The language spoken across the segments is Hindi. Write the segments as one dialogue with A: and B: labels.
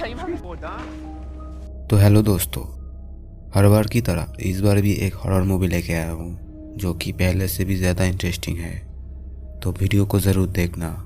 A: तो हेलो दोस्तों, हर बार की तरह इस बार भी एक हॉरर मूवी लेके आया हूँ जो कि पहले से भी ज़्यादा इंटरेस्टिंग है। तो वीडियो को ज़रूर देखना।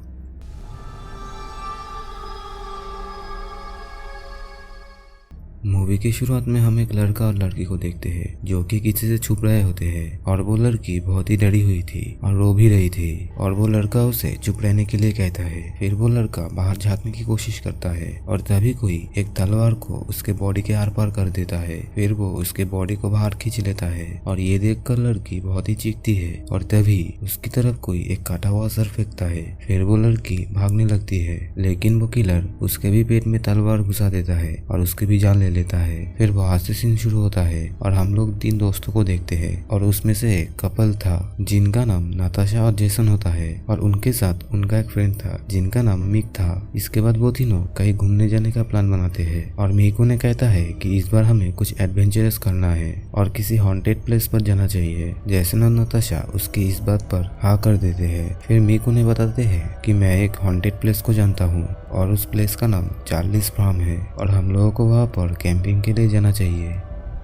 A: मूवी की शुरुआत में हम एक लड़का और लड़की को देखते हैं जो कि किसी से छुप रहे होते हैं और वो लड़की बहुत ही डरी हुई थी और रो भी रही थी और वो लड़का उसे चुप रहने के लिए कहता है। फिर वो लड़का बाहर झांकने की कोशिश करता है और तभी कोई एक तलवार को उसके बॉडी के आर पार कर देता है। फिर वो उसके बॉडी को बाहर खींच लेता है और ये देखकर लड़की बहुत ही चीखती है और तभी उसकी तरफ कोई एक काटा हुआ सर फेंकता है। फिर वो लड़की भागने लगती है लेकिन वो किलर उसके भी पेट में तलवार घुसा देता है और उसकी भी जान लेता है। फिर वहां से सीन शुरू होता है और हम लोग 3 दोस्तों को देखते हैं और उसमें से एक कपल था जिनका नाम नाताशा और जेसन होता है और उनके साथ उनका एक फ्रेंड था जिनका नाम मिक था। इसके बाद वो तीनों कहीं घूमने जाने का प्लान बनाते हैं और मीको ने कहता है कि इस बार हमें कुछ एडवेंचरस करना है और किसी हॉन्टेड प्लेस पर जाना चाहिए। जेसन और नाताशा उसकी इस बात पर हाँ कर देते हैं। फिर मीको ने बताते हैं कि मैं एक हॉन्टेड प्लेस को जानता हूँ और उस प्लेस का नाम चार्लीज फार्म है और हम लोगों को वहाँ पर कैंपिंग के लिए जाना चाहिए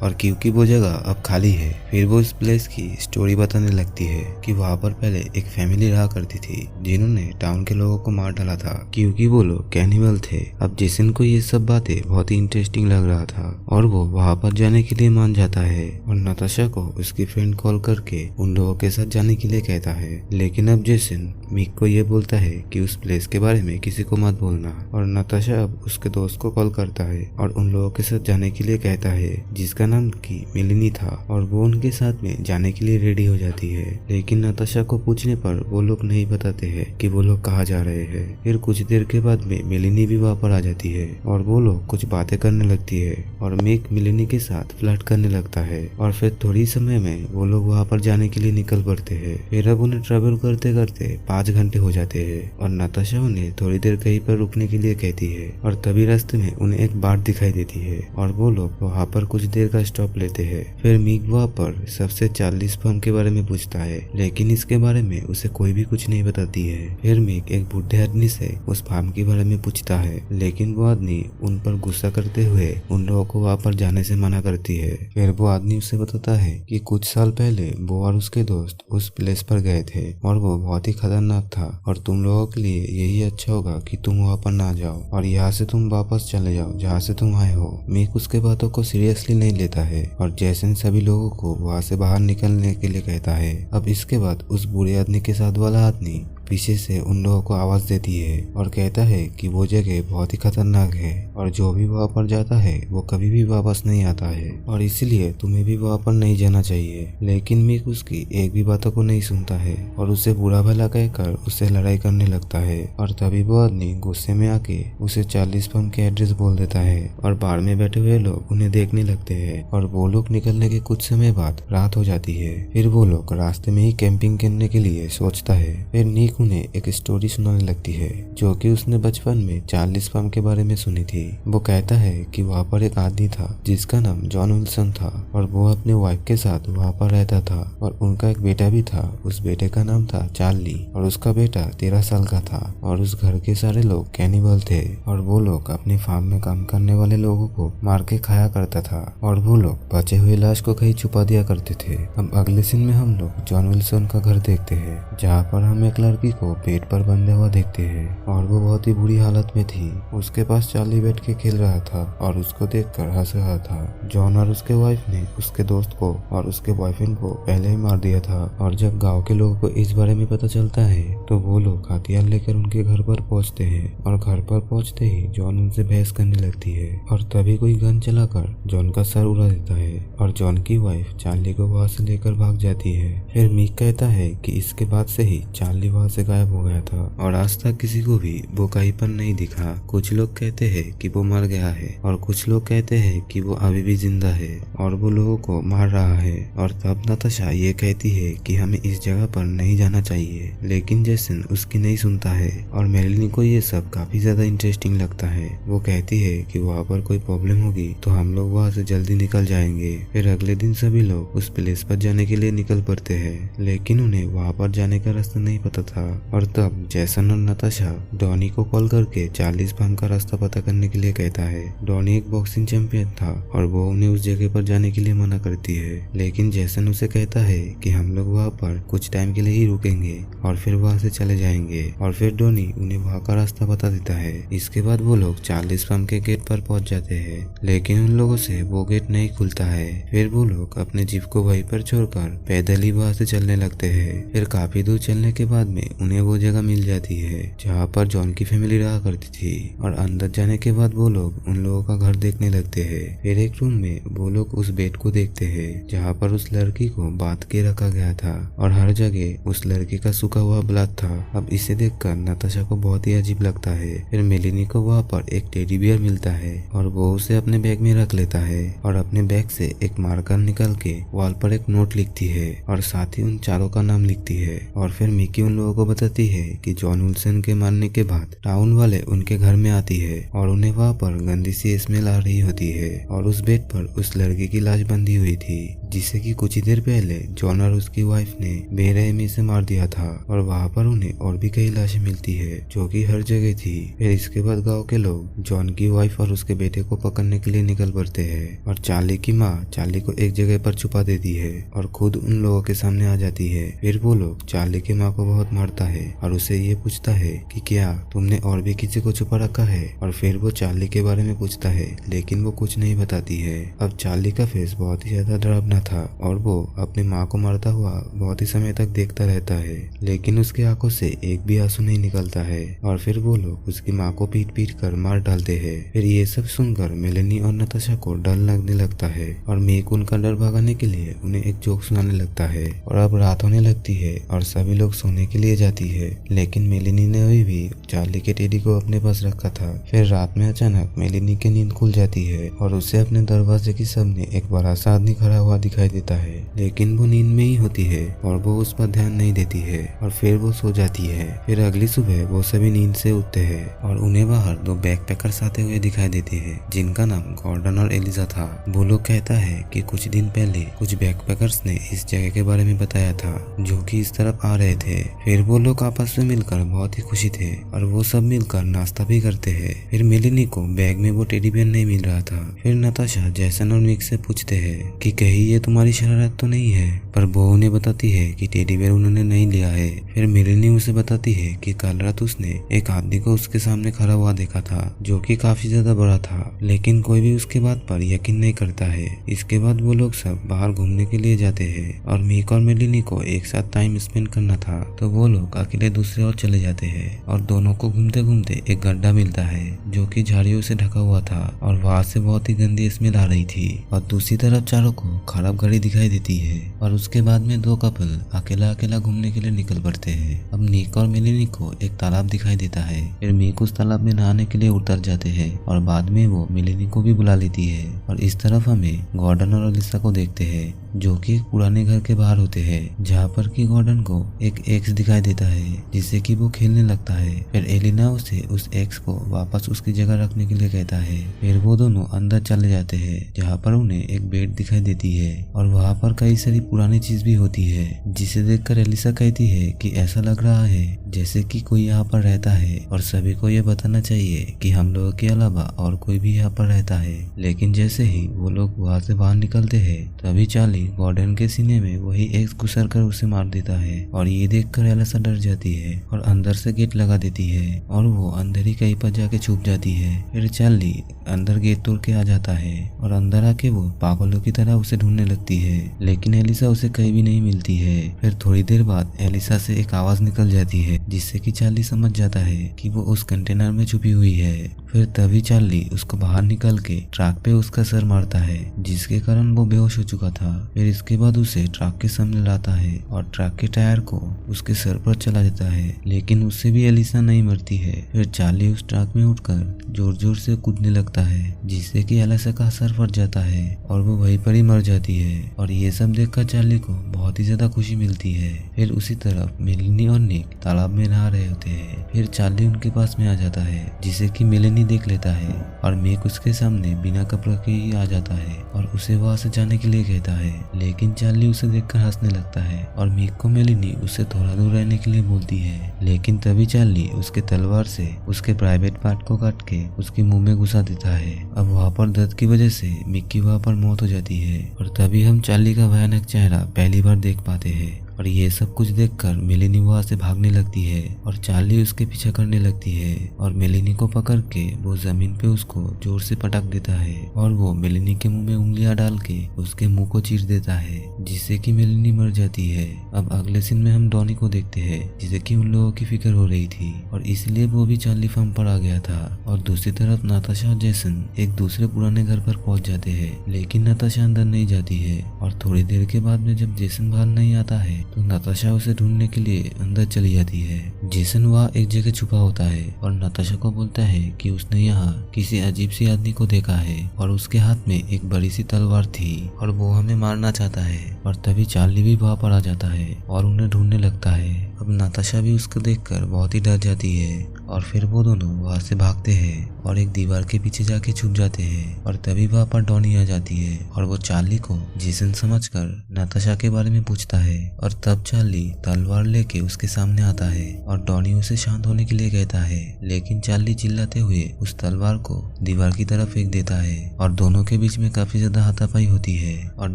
A: और क्योंकि वो जगह अब खाली है। फिर वो इस प्लेस की स्टोरी बताने लगती है कि वहाँ पर पहले एक फैमिली रहा करती थी जिन्होंने टाउन के लोगों को मार डाला था क्योंकि वो लोग कैनिबल थे। अब जेसन को ये सब बातें बहुत ही इंटरेस्टिंग लग रहा था और वो वहाँ पर जाने के लिए मान जाता है और नाताशा को उसकी फ्रेंड कॉल करके उन लोगों के साथ जाने के लिए कहता है। लेकिन अब जेसन मिक को ये बोलता है कि उस प्लेस के बारे में किसी को मत बोलना और नाताशा अब उसके दोस्त को कॉल करता है और उन लोगों के साथ जाने के लिए कहता है जिसका नाम की मिलिनी था और वो उनके साथ में जाने के लिए रेडी हो जाती है। लेकिन नाताशा को पूछने पर वो लोग नहीं बताते हैं कि वो लोग कहाँ जा रहे हैं। फिर कुछ देर के बाद में मिलिनी भी वहाँ पर आ जाती है और वो लोग कुछ बातें करने लगती है और मिक मिलिनी के साथ फ्लर्ट करने लगता है और फिर थोड़ी समय में वो लोग वहाँ पर जाने के लिए निकल पड़ते हैं। फिर अब उन्हें ट्रेवल करते करते 5 घंटे हो जाते हैं और नाताशा उन्हें थोड़ी देर कहीं पर रुकने के लिए कहती है और तभी रास्ते में उन्हें एक बार दिखाई देती है और वो लोग वहाँ पर कुछ देर का स्टॉप लेते हैं। फिर मिक वहाँ पर सबसे चार्लीज फार्म के बारे में पूछता है लेकिन इसके बारे में उसे कोई भी कुछ नहीं बताती है। फिर मिक एक बूढ़े आदमी से उस फार्म के बारे में पूछता है लेकिन वो आदमी उन पर गुस्सा करते हुए उन लोगों को वहाँ पर जाने से मना करती है। फिर वो आदमी उसे बताता है कि कुछ साल पहले वो और उसके दोस्त उस प्लेस पर गए थे और वो बहुत ही खतरनाक था और तुम लोगों के लिए यही अच्छा होगा कि तुम वहाँ पर ना जाओ और यहाँ से तुम वापस चले जाओ जहाँ से तुम आए हो। मिक उसके बातों को सीरियसली नहीं लेता है और जेसन सभी लोगों को वहाँ से बाहर निकलने के लिए कहता है। अब इसके बाद उस बुरे आदमी के साथ वाला आदमी पीछे से उन लोगों को आवाज देती है और कहता है कि वो जगह बहुत ही खतरनाक है और जो भी वहाँ पर जाता है वो कभी भी वापस नहीं आता है और इसलिए तुम्हें भी वहाँ पर नहीं जाना चाहिए। लेकिन मिक उसकी एक भी बातों को नहीं सुनता है और उसे बुरा भला कहकर उससे लड़ाई करने लगता है और तभी वो आदमी गुस्से में आके उसे चार्लीज फार्म के एड्रेस बोल देता है और बाढ़ में बैठे हुए लोग उन्हें देखने लगते हैं और वो लोग निकलने के कुछ समय बाद रात हो जाती है। फिर वो लोग रास्ते में ही कैंपिंग करने के लिए सोचता है। फिर निक उन्हें एक स्टोरी सुनाने लगती है जो कि उसने बचपन में चार्लीज फार्म के बारे में सुनी थी। वो कहता है कि वहाँ पर एक आदमी था जिसका नाम जॉन विल्सन था और वो अपने वाइफ के साथ वहाँ पर रहता था और उनका एक बेटा भी था। उस बेटे का नाम था चार्ली और उसका बेटा 13 साल का था और उस घर के सारे लोग कैनिबल थे और वो लोग अपने फार्म में काम करने वाले लोगों को मार के खाया करता था और वो लोग बचे हुए लाश को कहीं छुपा दिया करते थे। अब अगले सीन में हम लोग जॉन विल्सन का घर देखते हैं जहाँ पर हम एक लड़की को पेट पर बंधे हुआ देखते हैं और वो बहुत ही बुरी हालत में थी। उसके पास चार्ली बैठ के खेल रहा था और उसको देखकर हंस रहा था। जॉन और उसके वाइफ ने उसके दोस्त को और उसके बॉयफ्रेंड को पहले ही मार दिया था और जब गांव के लोगों को इस बारे में पता चलता है तो वो लोग हथियार लेकर उनके घर पर पहुंचते हैं और घर पर पहुंचते ही जॉन उनसे बहस करने लगती है और तभी कोई गन चलाकर जॉन का सर उड़ा देता है और जॉन की वाइफ चार्ली को वहां से लेकर भाग जाती है। फिर मिक कहता है कि इसके बाद से ही चार्ली वहां से गायब हो गया था और आज तक किसी को भी वो कहीं पर नहीं दिखा। कुछ लोग कहते हैं कि वो मर गया है और कुछ लोग कहते हैं कि वो अभी भी जिंदा है और वो लोगों को मार रहा है। और तब नाताशा ये कहती है कि हमें इस जगह पर नहीं जाना चाहिए लेकिन जेसन उसकी नहीं सुनता है और मेलिनी को ये सब काफी ज्यादा इंटरेस्टिंग लगता है। वो कहती है कि वहाँ पर कोई प्रॉब्लम होगी तो हम लोग वहाँ से जल्दी निकल जाएंगे। फिर अगले दिन सभी लोग उस प्लेस पर जाने के लिए निकल पड़ते हैं लेकिन उन्हें वहाँ पर जाने का रास्ता नहीं पता था और तब जैसन और नताशा डॉनी को कॉल करके चार्ली स्पैम का रास्ता पता करने के लिए कहता है। डॉनी एक बॉक्सिंग चैंपियन था और वो उन्हें उस जगह पर जाने के लिए मना करती है, लेकिन जैसन उसे कहता है कि हम लोग वहाँ पर कुछ टाइम के लिए ही रुकेंगे और फिर वहाँ से चले जाएंगे। और फिर डॉनी उन्हें वहाँ का रास्ता बता देता है। इसके बाद वो लोग चार्ली स्पैम के गेट पर पहुँच जाते हैं, लेकिन उन लोगों से वो गेट नहीं खुलता है। फिर वो लोग अपने जीप को वहीं पर छोड़कर पैदल ही वहाँ से चलने लगते हैं। फिर काफी दूर चलने के बाद में उन्हें वो जगह मिल जाती है जहाँ पर जॉन की फैमिली रहा करती थी, और अंदर जाने के बाद वो लोग उन लोगों का घर देखने लगते हैं। फिर एक रूम में वो लोग उस बेड को देखते हैं जहाँ पर उस लड़की को बांध के रखा गया था और हर जगह उस लड़की का सूखा हुआ ब्लड था। अब इसे देखकर नताशा को बहुत ही अजीब लगता है। फिर मेलिनी को वहाँ पर एक टेडी बियर मिलता है और वो उसे अपने बैग में रख लेता है और अपने बैग से एक मार्कर निकाल के वॉल पर एक नोट लिखती है और साथ ही उन चारों का नाम लिखती है। और फिर मिकी उन लोगों को बताती है कि जॉन विल्सन के मारने के बाद टाउन वाले उनके घर में आती है और उन्हें वहाँ पर गंदी सी स्मेल आ रही होती है और उस बेड पर उस लड़की की लाश बंधी हुई थी जिसे कि कुछ ही देर पहले जॉन और उसकी वाइफ ने बेरहमी से मार दिया था। और वहाँ पर उन्हें और भी कई लाशें मिलती है जो कि हर जगह थी। फिर इसके बाद गांव के लोग जॉन की वाइफ और उसके बेटे को पकड़ने के लिए निकल पड़ते हैं और चार्ली की माँ चार्ली को एक जगह पर छुपा देती है और खुद उन लोगों के सामने आ जाती है। फिर वो लोग चार्ली की माँ को बहुत मारता है और उसे ये पूछता है कि क्या तुमने और भी किसी को छुपा रखा है। और फिर वो चार्ली के बारे में पूछता है, लेकिन वो कुछ नहीं बताती है। अब चार्ली का फेस बहुत ही ज्यादा डरावना था और वो अपनी माँ को मारता हुआ बहुत ही समय तक देखता रहता है, लेकिन उसकी आंखों से एक भी आंसू नहीं निकलता है। और फिर वो लोग उसकी माँ को पीट पीट कर मार डालते हैं। फिर ये सब सुनकर मेलेनी और नताशा को डर लगने लगता है और मीक उनका डर भगाने के लिए उन्हें एक जोक सुनाने लगता है। और अब रात होने लगती है और सभी लोग सोने के लिए जाती है, लेकिन मेलेनी ने अभी भी चार्ली के टेडी को अपने पास रखा था। फिर रात में अचानक मेलेनी की नींद खुल जाती है और उसे अपने दरवाजे के सामने एक बड़ा सा आदमी खड़ा हुआ दिखाई देता है, लेकिन वो नींद में ही होती है और वो उस पर ध्यान नहीं देती है और फिर वो सो जाती है। फिर अगली सुबह वो सभी नींद से उठते हैं और उन्हें बाहर दो बैकपैकर्स आते हुए दिखाई देते हैं जिनका नाम गॉर्डन और एलिजा था। वो लोग कहता है कि कुछ दिन पहले कुछ बैकपैकर्स ने इस जगह के बारे में बताया था जो कि इस तरफ आ रहे थे। फिर वो लोग आपस में मिलकर बहुत ही खुशी थे और वो सब मिलकर नाश्ता भी करते हैं। फिर मेलेनी को बैग में वो टेडी बियर नहीं मिल रहा था। फिर नताशा जैसन और मिक से पूछते हैं कि कहीं ये तुम्हारी शरारत तो नहीं है, पर वो उन्हें बताती है कि टेडी बियर उन्होंने नहीं लिया है। फिर मेलेनी उसे बताती है कि कल रात उसने एक आदमी को उसके सामने खड़ा हुआ देखा था जो कि काफी ज्यादा बड़ा था, लेकिन कोई भी उसके बात पर यकीन नहीं करता है। इसके बाद वो लोग सब बाहर घूमने के लिए जाते हैं और मीक और मेलेनी को एक साथ टाइम स्पेंड करना था तो वो लोग अकेले दूसरे ओर चले जाते हैं और दोनों को घूमते घूमते एक गड्ढा मिलता है जो कि झाड़ियों से ढका हुआ था और वहाँ से बहुत ही गंदी स्मेल आ रही थी। और दूसरी तरफ चारों को खराब गाड़ी दिखाई देती है और उसके बाद में दो कपल अकेला अकेला घूमने के लिए निकल पड़ते हैं। अब मीक और मेलेनी को एक तालाब दिखाई देता है। फिर मीक उस तालाब में नहाने के लिए उतर जाते हैं और बाद में वो मेलेनी को भी बुला लेती है। और इस तरफ हमें गॉर्डन और एलिसा को देखते हैं जो कि एक पुराने घर के बाहर होते हैं, जहाँ पर कि गॉर्डन को एक एक्स दिखाई देता है जिससे कि वो खेलने लगता है। फिर एलिना उसे उस एक्स को वापस उसकी जगह रखने के लिए कहता है। फिर वो दोनों अंदर चले जाते हैं जहाँ पर उन्हें एक बेड दिखाई देती है और वहाँ पर कई सारी पुरानी चीज भी होती है, जिसे देखकर एलिसा कहती है कि ऐसा लग रहा है जैसे कि कोई यहाँ पर रहता है और सभी को ये बताना चाहिए कि हम लोगों के अलावा और कोई भी यहाँ पर रहता है। लेकिन जैसे ही वो लोग वहाँ से बाहर निकलते हैं तभी चार्ली गॉर्डन के सीने में वही एक्स घुसर कर उसे मार देता है और ये देखकर एलिसा डर जाती है और अंदर से गेट लगा देती है और वो अंदर ही कहीं पर जाके छुप जाती है। फिर चार्ली अंदर गेट तोड़ के आ जाता है और अंदर आके वो पागलों की तरह उसे ढूंढने लगती है, लेकिन एलिसा उसे कहीं भी नहीं मिलती है। फिर थोड़ी देर बाद एलिसा से एक आवाज निकल जाती है जिससे कि चार्ली समझ जाता है कि वो उस कंटेनर में छुपी हुई है। फिर तभी चार्ली उसको बाहर निकाल के ट्रक पे उसका सर मारता है जिसके कारण वो बेहोश हो चुका था। फिर इसके बाद उसे ट्रक के सामने लाता है और ट्रक के टायर को उसके सर पर चला देता है, लेकिन उससे भी एलिसा नहीं मरती है। फिर चार्ली उस ट्रक में उठकर जोर जोर से कूदने लगता है जिससे कि एलिसा का सर फट जाता है और वो वहीं पर ही मर जाती है। और ये सब देखकर चार्ली को बहुत ही ज्यादा खुशी मिलती है। फिर उसी तरफ मेलेनी और निक तालाब में नहा रहे होते हैं। फिर चार्ली उनके पास में आ जाता है जिसे कि मेलेनी मेलिनी देख लेता है और मेक उसके सामने बिना कपड़े के ही आ जाता है और उसे वहां से जाने के लिए कहता है। लेकिन चार्ली उसे देखकर हंसने लगता है और मेक को मेलिनी उससे थोड़ा दूर रहने के लिए बोलती है। लेकिन तभी चार्ली उसके तलवार से उसके प्राइवेट पार्ट को काट के उसके मुंह में घुसा देता है। अब वहाँ पर दर्द की वजह से मेक की वहाँ पर मौत हो जाती है और तभी हम चार्ली का भयानक चेहरा पहली बार देख पाते हैं। और ये सब कुछ देखकर मेलिनी वहाँ से भागने लगती है और चार्ली उसके पीछा करने लगती है और मेलिनी को पकड़ के वो जमीन पे उसको जोर से पटक देता है और वो मेलिनी के मुंह में उंगलियां डाल के उसके मुंह को चीर देता है, जिससे कि मेलिनी मर जाती है। अब अगले सीन में हम डॉनी को देखते हैं, जिसे कि उन लोगों की फिक्र हो रही थी और इसलिए वो भी चार्ली फार्म पर आ गया था। और दूसरी तरफ नाताशा और जेसन एक दूसरे पुराने घर पर पहुंच जाते हैं, लेकिन नाताशा अंदर नहीं जाती है और थोड़ी देर के बाद में जब जेसन बाहर नहीं आता है तो नाताशा उसे ढूंढने के लिए अंदर चली जाती है। जेसन वहाँ एक जगह छुपा होता है और नाताशा को बोलता है कि उसने यहाँ किसी अजीब सी आदमी को देखा है और उसके हाथ में एक बड़ी सी तलवार थी और वो हमें मारना चाहता है। और तभी चार्ली भी वहाँ पर आ जाता है और उन्हें ढूंढने लगता है। अब नाताशा भी उसको देखकर बहुत ही डर जाती है और फिर वो दोनों वहाँ से भागते हैं और एक दीवार के पीछे जाके छुप जाते हैं। और तभी वहाँ पर डॉनी आ जाती है और वो चार्ली को जेसन समझकर नाताशा के बारे में पूछता है और तब चार्ली तलवार लेके उसके सामने आता है और डॉनी उसे शांत होने के लिए कहता है। लेकिन चार्ली चिल्लाते हुए उस तलवार को दीवार की तरफ फेंक देता है और दोनों के बीच में काफी ज्यादा हाथापाई होती है और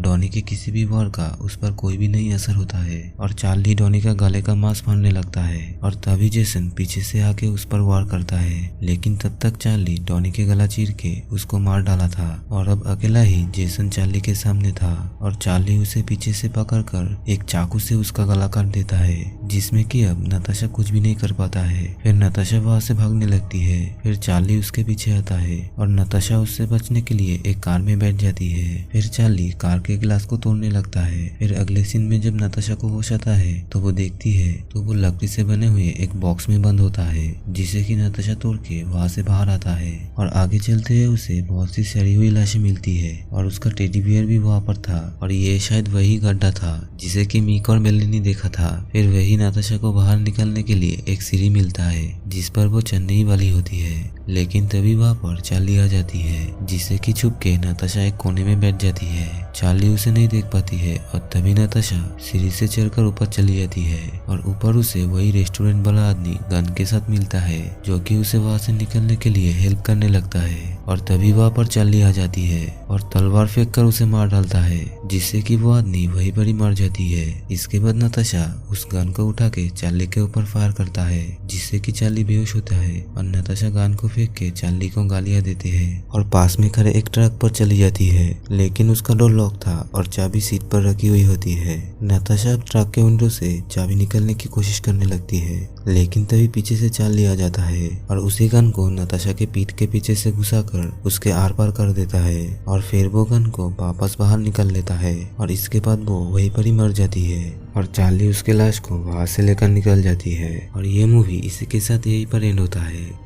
A: डॉनी के किसी भी वार का उस पर कोई भी नहीं असर होता है और चार्ली डॉनी का गले का मांस फाड़ने लगता है और तभी जेसन पीछे से आके उस पर वार करता है। लेकिन तब तक चार्ली डॉनी के गला चीर के उसको मार डाला था और अब अकेला ही जेसन चार्ली के सामने था और चार्ली उसे पीछे से पकड़कर एक चाकू से उसका गला काट देता है, जिसमें कि अब नाताशा कुछ भी नहीं कर पाता है। फिर नाताशा वहां से भागने लगती है। फिर चार्ली उसके पीछे आता है और नाताशा उससे बचने के लिए एक कार में बैठ जाती है। फिर चार्ली कार के गिलास को तोड़ने लगता है। फिर अगले सीन में जब नाताशा को होश आता है तो वो देखती है तो वो लकड़ी से बने हुए एक बॉक्स में बंद होता है, जिसे कि नाताशा तोड़ के वहां से बाहर आता है और आगे चलते हुए उसे बहुत सी सड़ी हुई लाशें मिलती है और उसका टेडी बियर भी वहां पर था और ये शायद वही गड्ढा था जिसे कि मीक और मेलिनी देखा था। फिर वही नाताशा को बाहर निकलने के लिए एक सीढ़ी मिलता है जिस पर वो चढ़ने वाली होती है। लेकिन तभी वहां पर चार्ली आ जाती है, जिससे कि छुप के नाताशा एक कोने में बैठ जाती है। चार्ली उसे नहीं देख पाती है और तभी नाताशा सीढ़ी से चढ़कर ऊपर चली जाती है और ऊपर उसे वही रेस्टोरेंट वाला आदमी गन के साथ मिलता है, जो कि उसे वहां से निकलने के लिए हेल्प करने लगता है। और तभी वहां पर चार्ली आ जाती है और तलवार फेंक कर उसे मार डालता है, जिससे कि वो आदमी वहीं पर ही मर जाती है। इसके बाद नाताशा उस गन को उठा के चार्ली के ऊपर फायर करता है, जिससे कि चार्ली बेहोश होता है और नाताशा गन को फेंक के चार्ली को गालियां देते हैं और पास में खड़े एक ट्रक पर चली जाती है। लेकिन उसका डोर लॉक था और चाबी सीट पर रखी हुई होती है। नाताशा ट्रक के विंडो से चाबी निकलने की कोशिश करने लगती है, लेकिन तभी पीछे से चार्ली आ जाता है और उसी गन को नाताशा के पीठ के पीछे से घुसाकर उसके आर पार कर देता है और फिर वो गन को वापस बाहर निकाल लेता है और इसके बाद वो वहीं पर ही मर जाती है और चार्ली उसके लाश को वहां से लेकर निकल जाती है। और ये मूवी इसी के साथ यहीं पर एंड होता है।